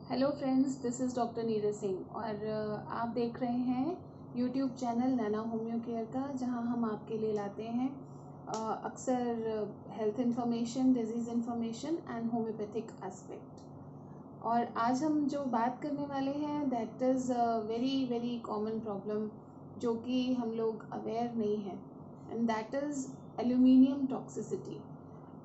Hello friends, this is doctor Neeraj Singh और आप देख रहे हैं यूट्यूब चैनल नैना होम्यो केयर का, जहां हम आपके लिए लाते हैं अक्सर health information, disease information and homeopathic aspect. और आज हम जो बात करने वाले हैं that is very very common problem जो कि हम लोग अवेयर नहीं हैं, and that is aluminium toxicity.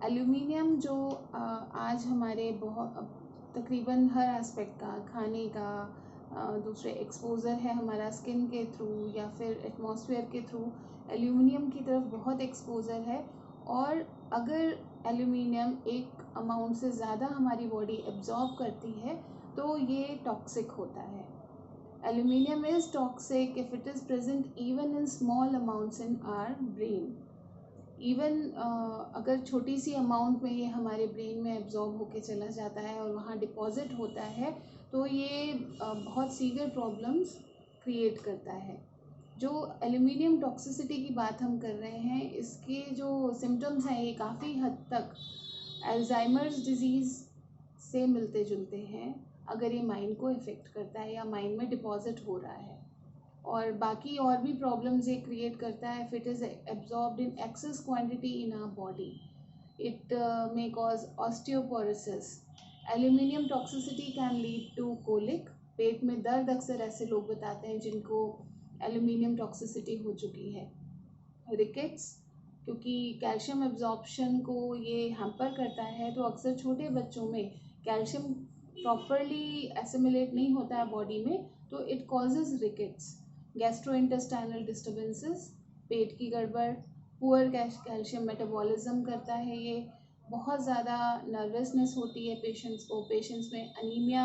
Aluminium जो आज हमारे बहुत तकरीबन हर एस्पेक्ट का, खाने का, दूसरे एक्सपोज़र है हमारा स्किन के थ्रू या फिर एटमॉस्फेयर के थ्रू, एल्यूमिनियम की तरफ बहुत एक्सपोज़र है। और अगर एल्यूमिनियम एक अमाउंट से ज़्यादा हमारी बॉडी एब्जॉर्ब करती है तो ये टॉक्सिक होता है। Aluminium is toxic if it is present even in small amounts in our brain. Even अगर छोटी सी अमाउंट में ये हमारे ब्रेन में एब्जॉर्ब होके चला जाता है और वहाँ डिपॉजिट होता है तो ये बहुत सीवियर प्रॉब्लम्स क्रिएट करता है। जो एल्यूमिनियम टॉक्सिसिटी की बात हम कर रहे हैं, इसके जो सिम्टम्स हैं ये काफ़ी हद तक अल्जाइमर्स डिजीज़ से मिलते जुलते हैं अगर ये माइंड को इफ़ेक्ट करता है या माइंड में डिपॉजिट हो रहा है। और बाकी और भी प्रॉब्लम्स ये क्रिएट करता है if it is absorbed in excess quantity in our body. It may cause osteoporosis. Aluminium toxicity can lead to colic. पेट में दर्द अक्सर ऐसे लोग बताते हैं जिनको एल्यूमिनियम टॉक्सिसिटी हो चुकी है। रिकेट्स, क्योंकि कैल्शियम एब्जॉर्प्शन को ये हैम्पर करता है तो अक्सर छोटे बच्चों में कैल्शियम प्रॉपरली एसिमिलेट नहीं होता है बॉडी में, तो it causes rickets. Gastrointestinal disturbances, पेट की गड़बड़, पुअर कैल्शियम मेटाबॉलिज्म करता है ये। बहुत ज़्यादा नर्वसनेस होती है पेशेंट्स को। पेशेंट्स में अनीमिया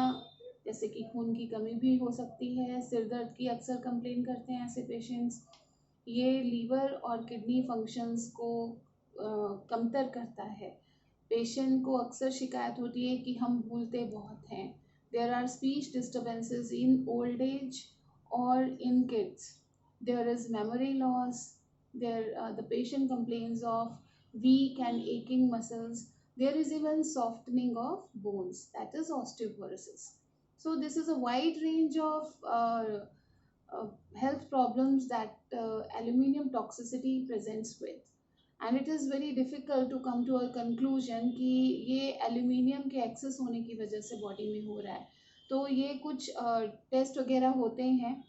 जैसे कि खून की कमी भी हो सकती है। सिर दर्द की अक्सर कंप्लेन करते हैं ऐसे पेशेंट्स। ये लीवर और किडनी फंक्शंस को कमतर करता है। पेशेंट को अक्सर शिकायत होती है कि हम भूलते बहुत हैं। There are speech disturbances in old age or in kids. There is memory loss. The patient complains of weak and aching muscles. There is even softening of bones. That is osteoporosis. So this is a wide range of health problems that aluminium toxicity presents with. And it is very difficult to come to a conclusion कि ये aluminium के access होने की वजह से body में हो रहा है। तो ये कुछ टेस्ट वगैरह होते हैं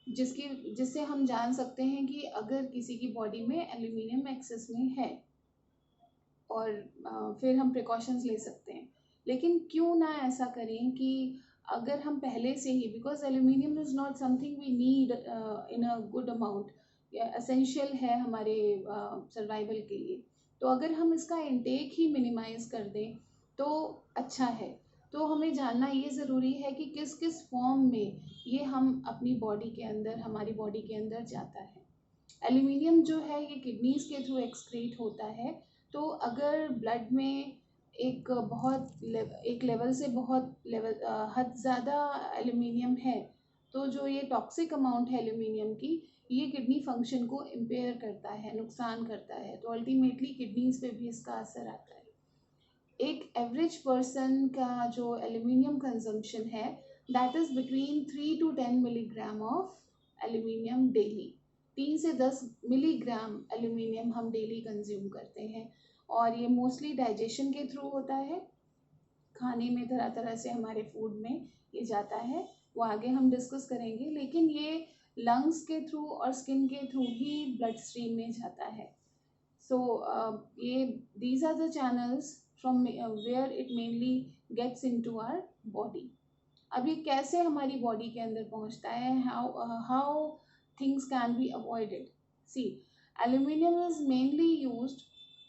जिससे हम जान सकते हैं कि अगर किसी की बॉडी में एल्यूमिनियम एक्सेस में है, और फिर हम प्रिकॉशंस ले सकते हैं। लेकिन क्यों ना ऐसा करें कि अगर हम पहले से ही, because aluminium is not something we need in a good amount, essential है हमारे सर्वाइवल के लिए, तो अगर हम इसका इंटेक ही मिनिमाइज़ कर दें तो अच्छा है। तो हमें जानना ये ज़रूरी है कि किस किस फॉर्म में ये हम अपनी बॉडी के अंदर, हमारी बॉडी के अंदर जाता है। एल्यूमिनियम जो है ये किडनीज़ के थ्रू एक्सक्रीट होता है। तो अगर ब्लड में एक लेवल से बहुत लेवल हद ज़्यादा एल्यूमिनियम है तो जो ये टॉक्सिक अमाउंट है एल्यूमिनियम की, ये किडनी फंक्शन को इम्पेयर करता है, नुकसान करता है। तो अल्टीमेटली किडनीज़ पे भी इसका असर आता है। एक एवरेज पर्सन का जो एल्यूमिनियम कंजम्पशन है that is between 3 to 10 milligram of aluminium daily. 3 से 10 मिलीग्राम एल्यूमिनियम हम डेली कंज्यूम करते हैं, और ये मोस्टली डाइजेशन के थ्रू होता है। खाने में तरह तरह से हमारे फूड में ये जाता है, वो आगे हम डिस्कस करेंगे। लेकिन ये लंग्स के थ्रू और स्किन के थ्रू भी ब्लड स्ट्रीम में जाता है। सो ये these are the channels from where it mainly gets into our body. अब ये कैसे हमारी बॉडी के अंदर पहुंचता है, how things can be avoided. See, aluminium is mainly used,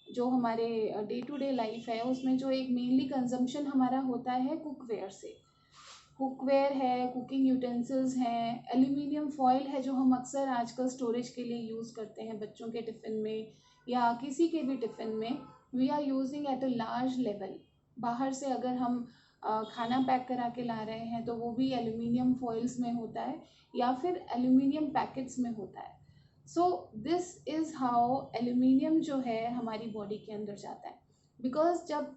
जो हमारे डे टू डे लाइफ है उसमें जो एक मेनली कंजम्पशन हमारा होता है कुकवेयर से। कुकवेयर है, कुकिंग यूटेंसिल्स हैं, एल्यूमिनियम फॉयल है जो हम अक्सर आजकल स्टोरेज के लिए यूज़ करते हैं बच्चों के टिफ़िन में या किसी के भी टिफ़िन में। We are using at a large level. बाहर से अगर हम खाना पैक करा के ला रहे हैं तो वो भी एल्यूमिनियम फॉइल्स में होता है या फिर एल्यूमिनियम पैकेट्स में होता है। So this is how aluminium जो है हमारी बॉडी के अंदर जाता है। बिकॉज जब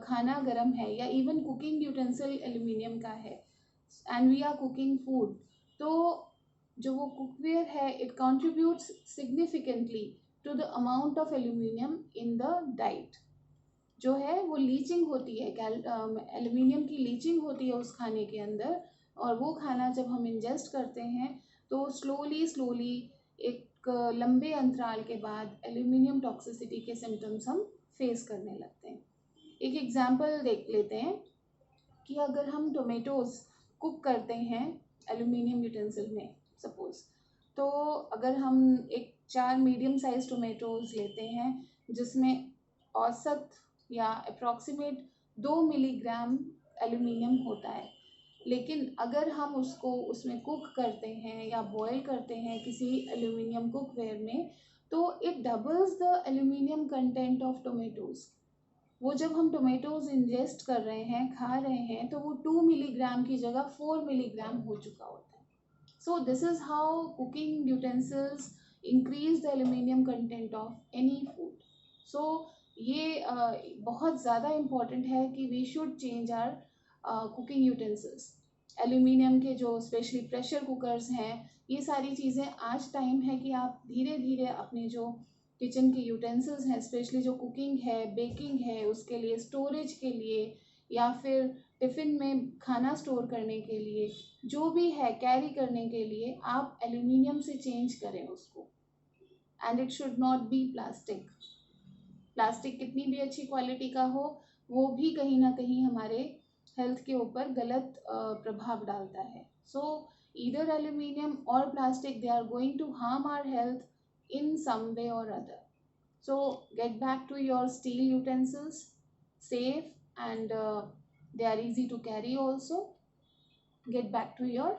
खाना गर्म है या इवन कुकिंग यूटेंसिल एल्यूमिनियम का है and we are cooking food, तो जो वो कुकवेयर है it contributes significantly to the amount of aluminium in the diet. जो है वो लीचिंग होती है, एल्यूमिनियम की लीचिंग होती है उस खाने के अंदर, और वो खाना जब हम इंजेस्ट करते हैं तो स्लोली स्लोली एक लंबे अंतराल के बाद एल्यूमिनियम टॉक्सिसिटी के सिम्टम्स हम फेस करने लगते हैं। एक एग्जांपल देख लेते हैं कि अगर हम टोमेटोज़ कुक करते हैं एल्यूमिनियम यूटेंसिल में सपोज, तो अगर हम एक 4 मीडियम साइज टोमेटोज़ लेते हैं जिसमें औसत या अप्रॉक्सीमेट 2 मिलीग्राम एल्यूमिनियम होता है, लेकिन अगर हम उसको उसमें कुक करते हैं या बॉईल करते हैं किसी एल्यूमिनियम कुकवेयर में, तो it doubles the aluminium content of tomatoes. वो जब हम टोमेटोज इंजेस्ट कर रहे हैं, खा रहे हैं, तो वो 2 मिलीग्राम की जगह 4 मिलीग्राम हो चुका होता है। So this is how cooking utensils increase the aluminium content of any food. So ये बहुत ज़्यादा इम्पॉर्टेंट है कि we should change our cooking utensils. Aluminium के जो स्पेशली प्रेशर कुकर्स हैं, ये सारी चीज़ें आज टाइम है कि आप धीरे धीरे अपने जो किचन के यूटेंसिल्स हैं, स्पेशली जो कुकिंग है, बेकिंग है, उसके लिए स्टोरेज के लिए या फिर टिफ़िन में खाना स्टोर करने के लिए, जो भी है कैरी करने के लिए, आप एल्यूमिनियम से चेंज करें उसको। And it should not be plastic. Plastic कितनी भी अच्छी क्वालिटी का हो, वो भी कहीं ना कहीं हमारे हेल्थ के ऊपर गलत प्रभाव डालता है। सो ईदर एल्यूमिनियम और plastic, they are going to harm our health in some way or other. So get back to your steel utensils, safe and they are easy to carry also. Get back to your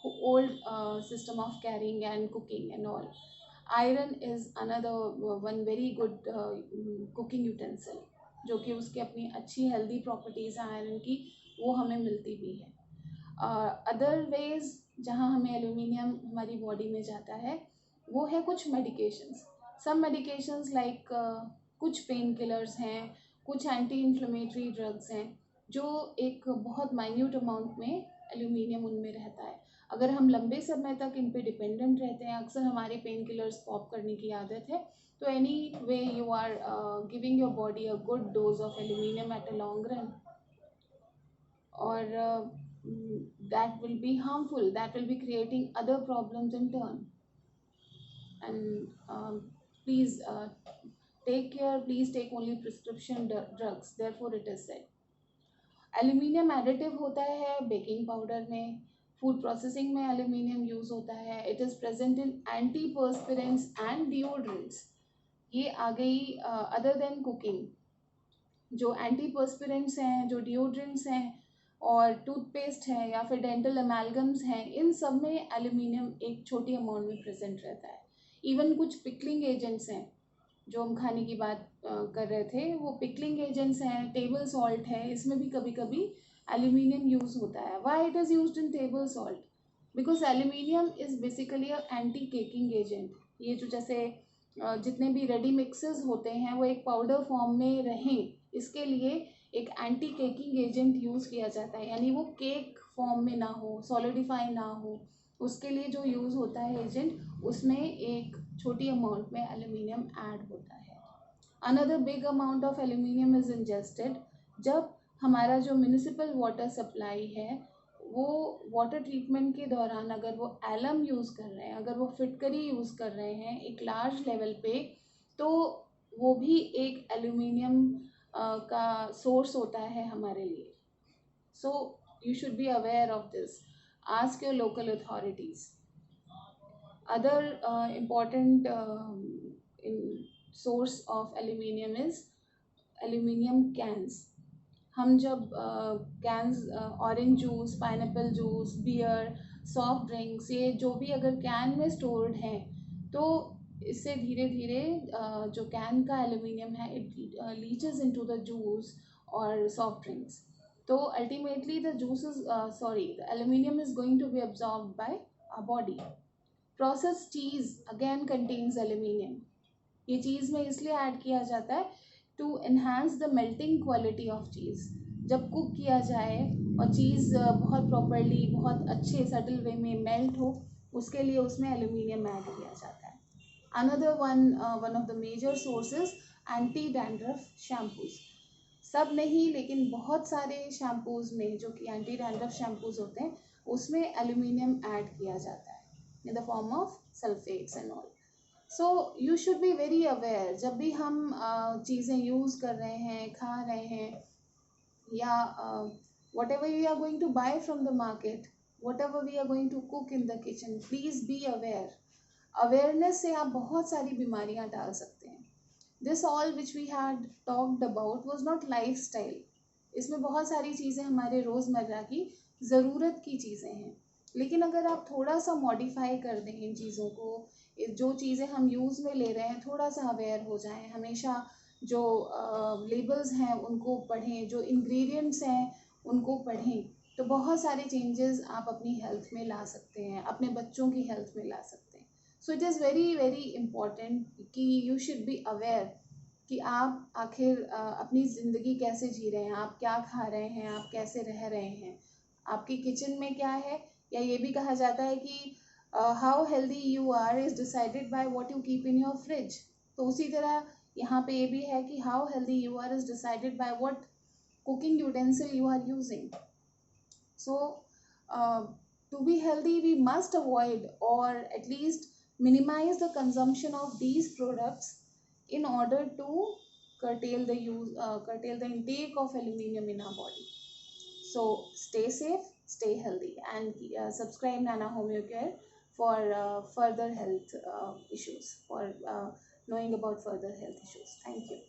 old system of carrying and cooking and all. Iron is another one very good cooking utensil, जो कि उसकी अपनी अच्छी healthy properties हैं iron की, वो हमें मिलती भी है। अदर वेज जहाँ हमें एल्यूमिनियम हमारी बॉडी में जाता है वो है कुछ मेडिकेशंस। सम मेडिकेशंस लाइक कुछ पेन किलर्स हैं, कुछ एंटी इन्फ्लेमेटरी ड्रग्स हैं, जो एक बहुत माइन्यूट अमाउंट में एल्यूमिनियम उनमें रहता है। अगर हम लंबे समय तक इन पे डिपेंडेंट रहते हैं, अक्सर हमारे पेन किलर्स पॉप करने की आदत है, तो anyway you are giving your body a good dose of aluminium at a long run, और that will be harmful, that will be creating other problems in turn. And please take care, please take only prescription drugs, therefore it is said. Aluminium additive होता है baking powder में, food processing में aluminium use होता है, it is present in anti perspirants and deodorants. ये आ गई other than cooking. जो एंटी पर्स्पिरेंट्स हैं, जो डिओड्रेंट्स हैं और टूथपेस्ट है या फिर डेंटल अमेलगम्स हैं, इन सब में एल्यूमिनियम एक छोटी अमाउंट में प्रेजेंट रहता है। इवन कुछ पिकलिंग एजेंट्स हैं, जो हम खाने की बात कर रहे थे, वो पिकलिंग एजेंट्स हैं, टेबल सॉल्ट है, इसमें भी कभी कभी एल्यूमिनियम यूज़ होता है। Why it is used in table salt? Because aluminium is basically a anti caking agent. ये जो जैसे जितने भी रेडी मिक्सेस होते हैं वो एक पाउडर फॉर्म में रहें, इसके लिए एक एंटी केकिंग एजेंट यूज़ किया जाता है, यानी वो केक फॉर्म में ना हो, सॉलिडिफाई ना हो, उसके लिए जो यूज़ होता है एजेंट, उसमें एक छोटी अमाउंट में एल्यूमिनियम ऐड होता है। Another big amount of aluminium is ingested जब हमारा जो म्यूनिसिपल वाटर सप्लाई है, वो वाटर ट्रीटमेंट के दौरान अगर वो एलम यूज़ कर रहे हैं, अगर वो फिटकरी यूज़ कर रहे हैं एक लार्ज लेवल पे, तो वो भी एक एल्यूमिनियम का सोर्स होता है हमारे लिए। So you should be aware of this, ask your local authorities. Other important source of aluminium is aluminium cans. हम जब cans, orange juice, pineapple juice, beer, soft drinks, ये जो भी अगर कैन में स्टोर्ड हैं, तो इससे धीरे धीरे जो कैन का एल्यूमिनियम है it leaches into the juice और सॉफ्ट ड्रिंक्स। तो ultimately the juice is the aluminium is going to be absorbed by our body. Process cheese again contains aluminium. ये चीज़ में इसलिए ऐड किया जाता है to enhance the melting quality of cheese. जब cook किया जाए और चीज़ बहुत प्रॉपरली, बहुत अच्छे सटल वे में मेल्ट हो, उसके लिए उसमें एल्यूमिनियम ऐड किया जाता है। Another one of the major sources anti dandruff shampoos. सब नहीं, लेकिन बहुत सारे शैम्पूज में जो कि एंटी डैंड्रफ शैम्पूज होते हैं उसमें एल्यूमिनियम ऐड किया जाता है in the form of sulphates and all. So you should be very aware जब भी हम चीज़ें यूज़ कर रहे हैं, खा रहे हैं, या whatever we are going to buy from the market, whatever we are going to cook in the kitchen, please be aware. Awareness से आप बहुत सारी बीमारियां टाल सकते हैं। This all which we had talked about was not lifestyle. इसमें बहुत सारी चीज़ें हमारे रोज़मर्रा की ज़रूरत की चीज़ें हैं, लेकिन अगर आप थोड़ा सा मॉडिफाई कर दें इन चीज़ों को, जो चीज़ें हम यूज़ में ले रहे हैं थोड़ा सा अवेयर हो जाएं, हमेशा जो लेबल्स हैं उनको पढ़ें, जो इंग्रेडिएंट्स हैं उनको पढ़ें, तो बहुत सारे चेंजेस आप अपनी हेल्थ में ला सकते हैं, अपने बच्चों की हेल्थ में ला सकते हैं। So it is very very important कि यू शुड बी अवेयर कि आप आखिर अपनी ज़िंदगी कैसे जी रहे हैं, आप क्या खा रहे हैं, आप कैसे रह रहे हैं, आपकी किचन में क्या है। या ये भी कहा जाता है कि how healthy you are is decided by what you keep in your fridge. तो उसी तरह यहाँ पे ये भी है कि how healthy you are is decided by what cooking utensil you are using. So to be healthy we must avoid or at least minimize the consumption of these products in order to curtail the intake of aluminum in our body. So stay safe, stay healthy, and subscribe Nana Homeo Care for further health issues, for knowing about further health issues. Thank you.